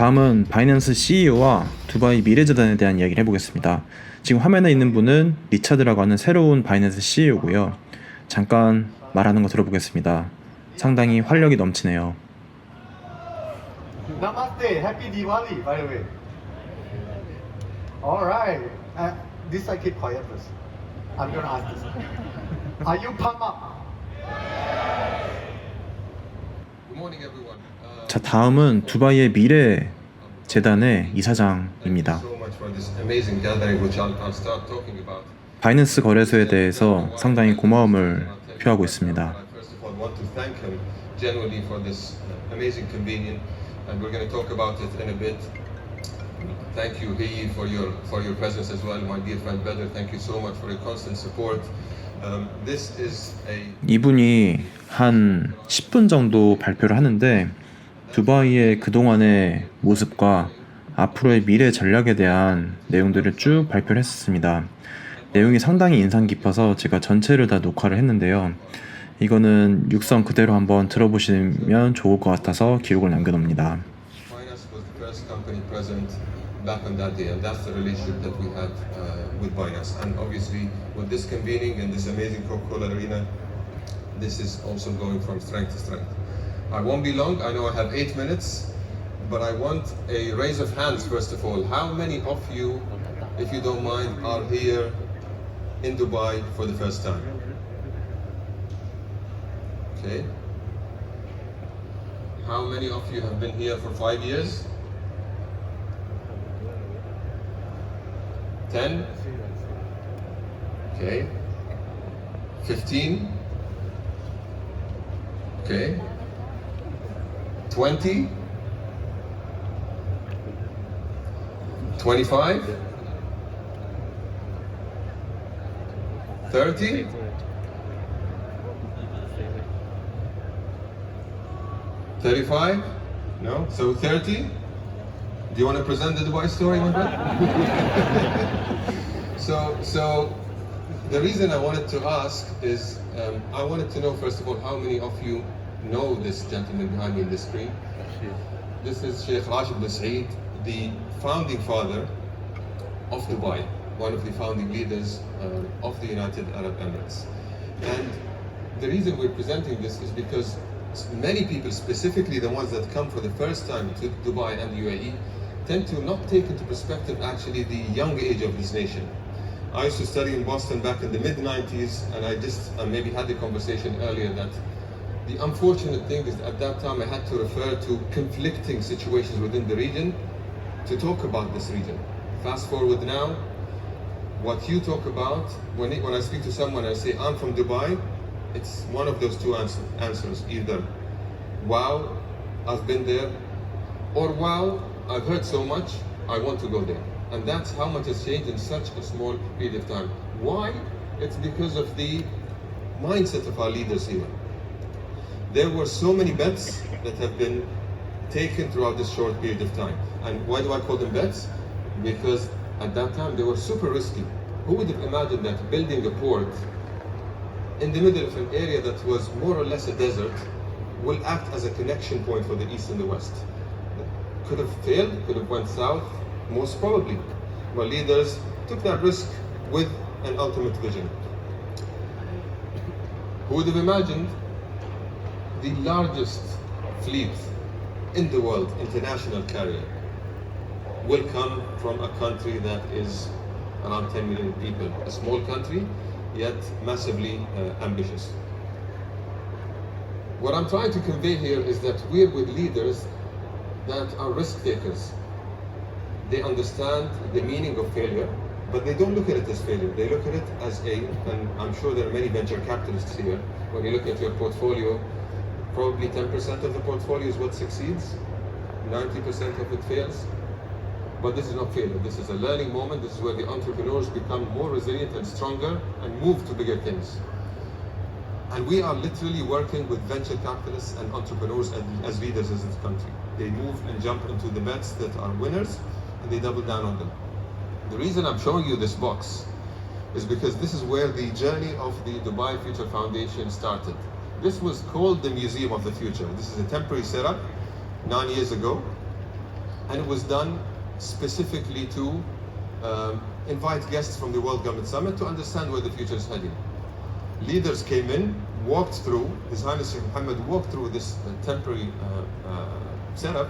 다음은 바이낸스 CEO와 두바이 미래재단에 대한 이야기를 해보겠습니다. 지금 화면에 있는 분은 리차드라고 하는 새로운 바이낸스 CEO고요. 잠깐 말하는 거 들어보겠습니다. 상당히 활력이 넘치네요. Namaste, happy Diwali, by the way. All right, this I keep quiet first. I'm gonna ask this. Are you pumped up? Good morning, everyone. 자, 다음은 두바이의 미래재단의 이사장입니다. So much for this amazing gathering, which I'll start talking about. 바이낸스 거래소에 대해서 상당히 고마움을 표하고 있습니다. I first of all want to thank him genuinely for this amazing convenience, and we're going to talk about it in a bit. Thank you, Hei, for your presence as well, my dear friend Bedr. Thank you so much for your constant support. This is a 이분이 한 10분 정도 발표를 하는데 두바이의 그동안의 모습과 앞으로의 미래 전략에 대한 내용들을 쭉 발표를 했었습니다. 내용이 상당히 인상 깊어서 제가 전체를 다 녹화를 했는데요. 이거는 육성 그대로 한번 들어보시면 좋을 것 같아서 기록을 남겨놓습니다. Binance was the first company present back on that day, and that's the relationship that we had with Binance. And obviously, with this convening in this amazing Coca-Cola arena, this is also going from strength to strength. I won't be long. I know I have 8 minutes, but I want a raise of hands first of all. How many of you, if you don't mind, are here in Dubai for the first time? Okay. How many of you have been here for 5 years? 10? Okay. 15? Okay. 20? 25? 30? 35? No? So 30? Do you want to present the Dubai story, my friend? So the reason I wanted to ask is I wanted to know first of all how many of you know this gentleman behind me on the screen. This is Sheikh Rashid bin Saeed, the founding father of Dubai, one of the founding leaders of the United Arab Emirates. And the reason we're presenting this is because many people, specifically the ones that come for the first time to Dubai and the UAE, tend to not take into perspective actually the young age of this nation. I used to study in Boston back in the mid-90s, and I just maybe had the conversation earlier that the unfortunate thing is at that time I had to refer to conflicting situations within the region to talk about this region. Fast forward now, what you talk about, when I speak to someone I say I'm from Dubai, it's one of those two answers, either wow, I've been there, or wow, I've heard so much, I want to go there. And that's how much has changed in such a small period of time. Why? It's because of the mindset of our leaders here. There were so many bets that have been taken throughout this short period of time. And why do I call them bets? Because at that time they were super risky. Who would have imagined that building a port in the middle of an area that was more or less a desert will act as a connection point for the east and the west? Could have failed, could have went south, most probably. But leaders took that risk with an ultimate vision. Who would have imagined the largest fleet in the world, international carrier, will come from a country that is around 10 million people, a small country, yet massively ambitious. What I'm trying to convey here is that we're with leaders that are risk takers. They understand the meaning of failure, but they don't look at it as failure. They look at it as and I'm sure there are many venture capitalists here, when you look at your portfolio, probably 10% of the portfolio is what succeeds, 90% of it fails. But this is not failure, this is a learning moment. This is where the entrepreneurs become more resilient and stronger and move to bigger things. And we are literally working with venture capitalists and entrepreneurs as leaders in this country. They move and jump into the bets that are winners, and they double down on them. The reason I'm showing you this box is because this is where the journey of the Dubai Future Foundation started. This was called the Museum of the Future. This is a temporary setup 9 years ago. and it was done specifically to invite guests from the World Government Summit to understand where the future is heading. Leaders came in, walked through, His Highness Sheikh Mohammed walked through this temporary setup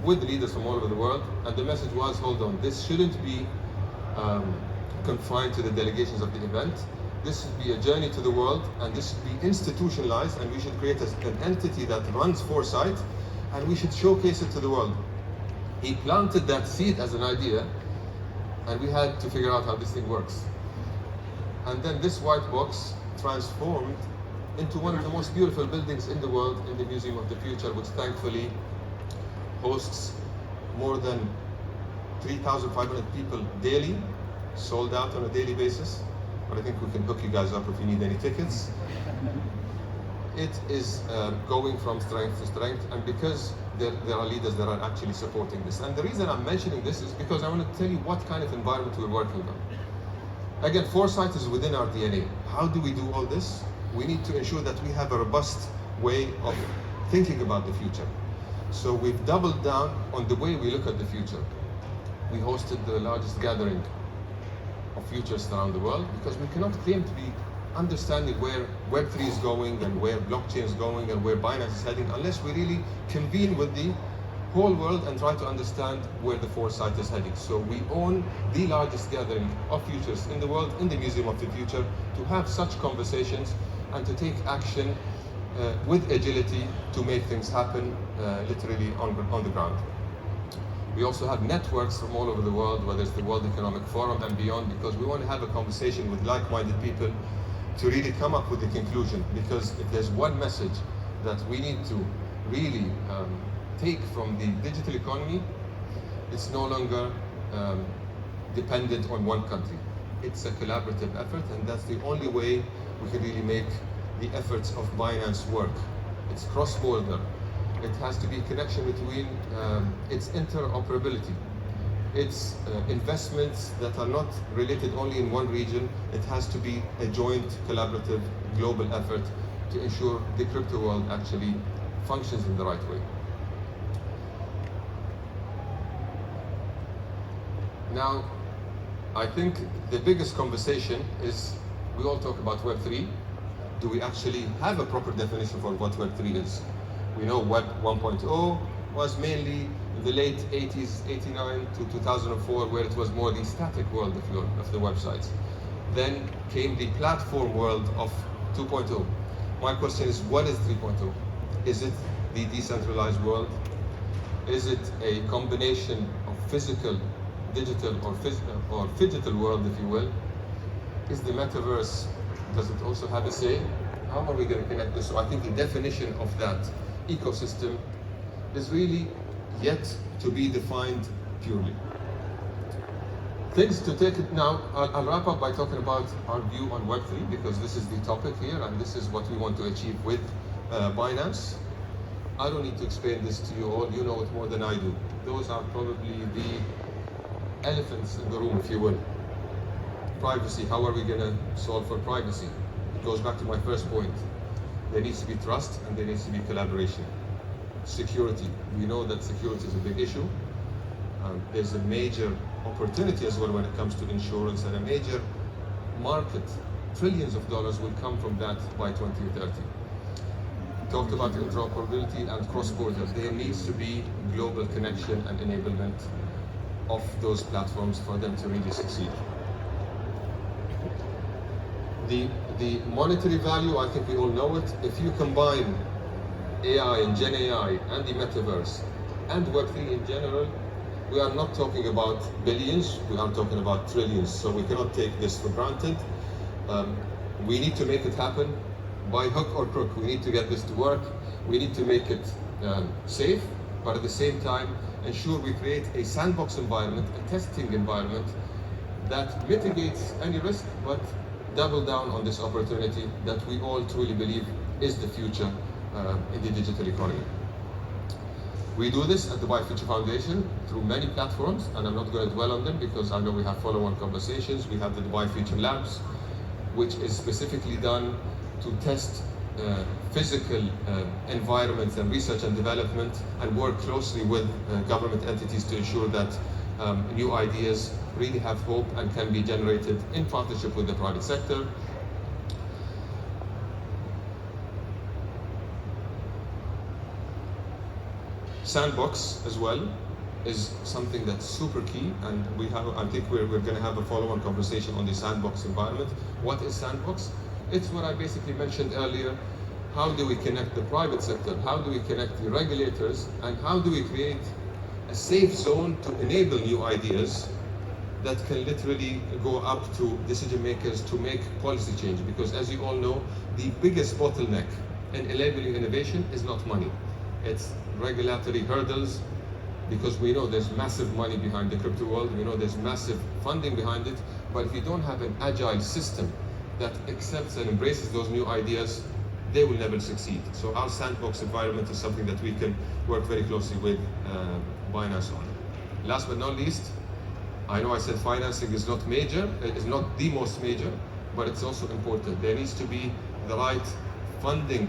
with leaders from all over the world, and the message was, hold on, this shouldn't be confined to the delegations of the event. This should be a journey to the world, and this should be institutionalized, and we should create an entity that runs Foresight, and we should showcase it to the world. He planted that seed as an idea, and we had to figure out how this thing works. And then this white box transformed into one of the most beautiful buildings in the world, in the Museum of the Future, which thankfully hosts more than 3,500 people daily, sold out on a daily basis. But I think we can hook you guys up if you need any tickets. It is going from strength to strength, and because there are leaders that are actually supporting this. And the reason I'm mentioning this is because I want to tell you what kind of environment we're working on. Again, foresight is within our DNA. How do we do all this? We need to ensure that we have a robust way of thinking about the future. So we've doubled down on the way we look at the future. We hosted the largest gathering of futurists around the world because we cannot claim to be understanding where Web3 is going and where blockchain is going and where Binance is heading unless we really convene with the whole world and try to understand where the foresight is heading. So we own the largest gathering of futurists in the world, in the Museum of the Future, to have such conversations and to take action with agility to make things happen literally on the ground. We also have networks from all over the world, whether it's the World Economic Forum and beyond, because we want to have a conversation with like-minded people to really come up with a conclusion. Because if there's one message that we need to really take from the digital economy, it's no longer dependent on one country. It's a collaborative effort, and that's the only way we can really make the efforts of Binance work. It's cross-border. It has to be a connection between its interoperability. It's investments that are not related only in one region. It has to be a joint, collaborative, global effort to ensure the crypto world actually functions in the right way. Now, I think the biggest conversation is we all talk about Web3. Do we actually have a proper definition for what Web3 is? We know Web 1.0 was mainly in the late 80s, 89 to 2004, where it was more the static world of the websites. Then came the platform world of 2.0. My question is, what is 3.0? Is it the decentralized world? Is it a combination of physical, digital, or phygital world, if you will? Is the metaverse, does it also have a say? How are we going to connect this? So I think the definition of that ecosystem is really yet to be defined purely. Things to take it now, I'll wrap up by talking about our view on Web3 because this is the topic here and this is what we want to achieve with Binance. I don't need to explain this to you all, you know it more than I do. Those are probably the elephants in the room, if you will. Privacy, how are we going to solve for privacy? It goes back to my first point. There needs to be trust and there needs to be collaboration. Security, we know that security is a big issue. There's a major opportunity as well when it comes to insurance and a major market. Trillions of dollars will come from that by 2030. Talked about interoperability and cross-border. There needs to be global connection and enablement of those platforms for them to really succeed. The monetary value, I think we all know it. If you combine AI and Gen AI and the metaverse and Web3 in general, we are not talking about billions, we are talking about trillions. So we cannot take this for granted. We need to make it happen by hook or crook. We need to get this to work. We need to make it safe, but at the same time, ensure we create a sandbox environment, a testing environment that mitigates any risk, but double down on this opportunity that we all truly believe is the future in the digital economy. We do this at the Dubai Future Foundation through many platforms, and I'm not going to dwell on them because I know we have follow-on conversations. We have the Dubai Future Labs, which is specifically done to test physical environments and research and development, and work closely with government entities to ensure that new ideas really have hope and can be generated in partnership with the private sector. Sandbox as well is something that's super key, and I think we're going to have a follow-on conversation on the sandbox environment. What is sandbox? It's what I basically mentioned earlier. How do we connect the private sector? How do we connect the regulators? And how do we create a safe zone to enable new ideas that can literally go up to decision makers to make policy change? Because as you all know, the biggest bottleneck in enabling innovation is not money. It's regulatory hurdles, because we know there's massive money behind the crypto world, we know there's massive funding behind it, but if you don't have an agile system that accepts and embraces those new ideas, they will never succeed. So our sandbox environment is something that we can work very closely with Binance on. Last but not least, I know I said financing is not major, it is not the most major, but it's also important. There needs to be the right funding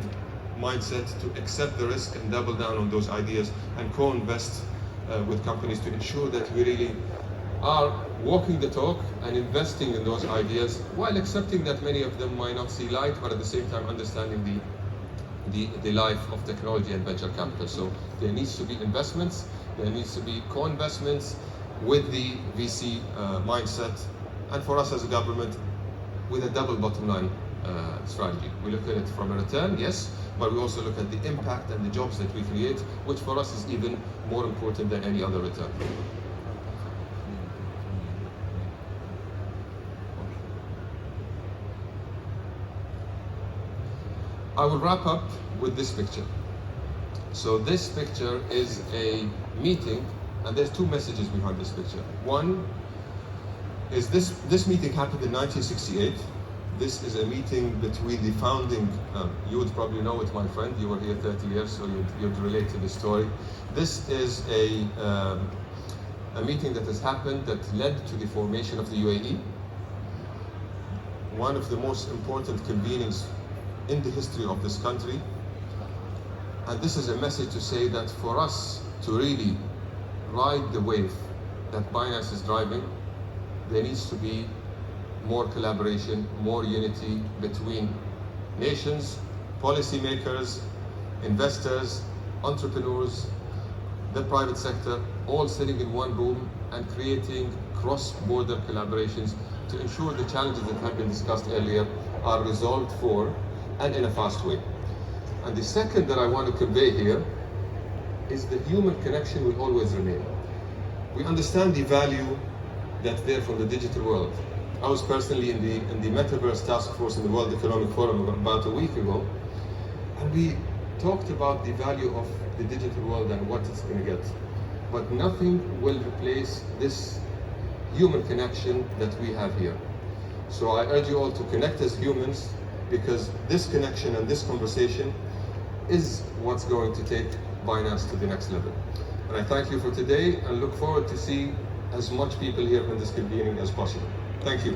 mindset to accept the risk and double down on those ideas and co-invest with companies to ensure that we really are walking the talk and investing in those ideas while accepting that many of them might not see light, but at the same time understanding the life of technology and venture capital. So there needs to be investments, there needs to be co-investments with the VC mindset, and for us as a government with a double bottom line strategy. We look at it from a return, yes, but we also look at the impact and the jobs that we create, which for us is even more important than any other return. I will wrap up with this picture. So this picture is a meeting, and there's two messages behind this picture. One is this meeting happened in 1968. This is a meeting between the founding, you would probably know it, my friend, you were here 30 years, so you'd relate to the story. This is a meeting that has happened that led to the formation of the UAE. One of the most important convenings in the history of this country. And this is a message to say that for us to really ride the wave that Binance is driving, there needs to be more collaboration, more unity between nations, policymakers, investors, entrepreneurs, the private sector, all sitting in one room and creating cross-border collaborations to ensure the challenges that have been discussed earlier are resolved for and in a fast way. And the second that I want to convey here is the human connection will always remain. We understand the value that's there from the digital world. I was personally in the Metaverse Task Force in the World Economic Forum about a week ago, and we talked about the value of the digital world and what it's going to get. But nothing will replace this human connection that we have here. So I urge you all to connect as humans, because this connection and this conversation is what's going to take Binance to the next level. And I thank you for today and look forward to see as much people here in this convening as possible. Thank you.